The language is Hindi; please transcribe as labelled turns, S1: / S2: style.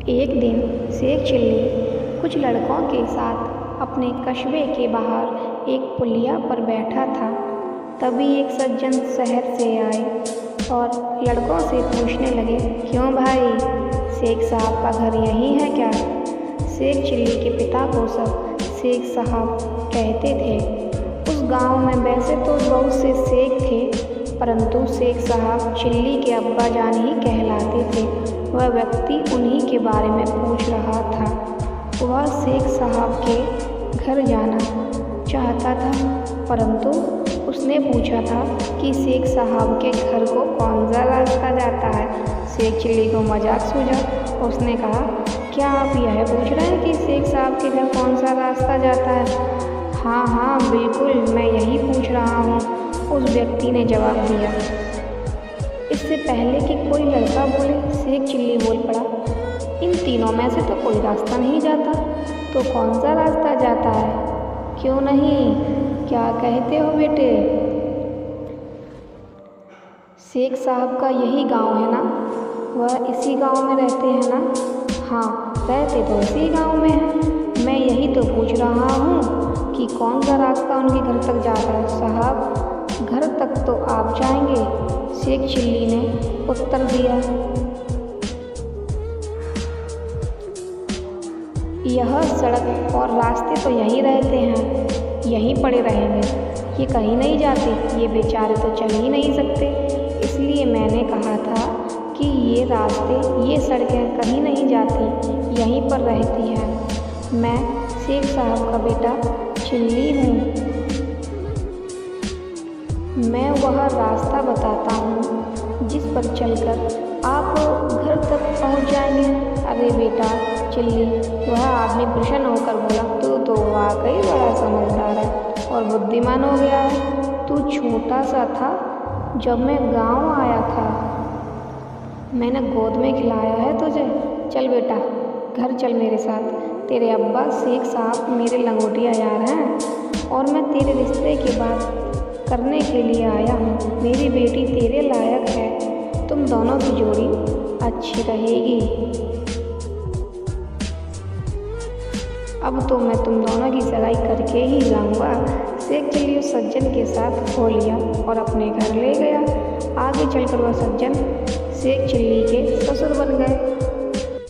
S1: एक दिन शेख चिल्ली कुछ लड़कों के साथ अपने कस्बे के बाहर एक पुलिया पर बैठा था। तभी एक सज्जन शहर से आए और लड़कों से पूछने लगे, क्यों भाई, शेख साहब का घर यहीं है क्या? शेख चिल्ली के पिता को सब शेख साहब कहते थे। उस गांव में वैसे तो बहुत से शेख थे, परंतु शेख साहब चिल्ली के अब्बा जान ही कहलाते थे। वह व्यक्ति उन्हीं के बारे में पूछ रहा था। वह शेख साहब के घर जाना चाहता था, परंतु उसने पूछा था कि शेख साहब के घर को कौन सा रास्ता जाता है। शेख चिल्ली को मजाक सूझा। उसने कहा, क्या आप यह पूछ रहे हैं कि शेख साहब के घर कौन सा रास्ता जाता है? हाँ हाँ बिल्कुल, मैं यही पूछ रहा हूँ, उस व्यक्ति ने जवाब दिया। इससे पहले कि कोई लड़का बोले, शेख चिल्ली बोल पड़ा, इन तीनों में से तो कोई रास्ता नहीं जाता, तो कौन सा रास्ता जाता है? क्यों नहीं, क्या कहते हो बेटे? शेख साहब का यही गांव है ना? वह इसी गांव में रहते हैं ना? हाँ, रहते तो इसी गांव में हैं। मैं यही तो पूछ रहा हूँ कि कौन सा रास्ता उनके घर तक जाता है। साहब, घर तक तो आप जाएंगे, शेख चिल्ली ने उत्तर दिया। यह सड़क और रास्ते तो यहीं रहते हैं, यहीं पड़े रहेंगे, ये कहीं नहीं जाते। ये बेचारे तो चल ही नहीं सकते, इसलिए मैंने कहा था कि ये रास्ते, ये सड़कें कहीं नहीं जाती, यहीं पर रहती हैं। मैं शेख साहब का बेटा चिल्ली हूँ। मैं वह रास्ता बताता हूँ जिस पर चलकर आप घर तक पहुँच जाएंगे। अरे बेटा चिल्ली, वह आदमी प्रसन्न होकर बोला, तू तो वाकई बड़ा समझदार है और बुद्धिमान हो गया है। तू छोटा सा था जब मैं गांव आया था, मैंने गोद में खिलाया है तुझे। चल बेटा, घर चल मेरे साथ। तेरे अब्बा शेख साहब मेरे लंगोटिया यार हैं और मैं तेरे रिश्ते की बात करने के लिए आया हूँ। मेरी बेटी तेरे लायक है, तुम दोनों की जोड़ी अच्छी रहेगी। अब तो मैं तुम दोनों की सगाई करके ही जाऊँगा। शेख चिल्ली उस सज्जन के साथ हो लिया और अपने घर ले गया। आगे चलकर वह सज्जन शेख चिल्ली के ससुर बन गए।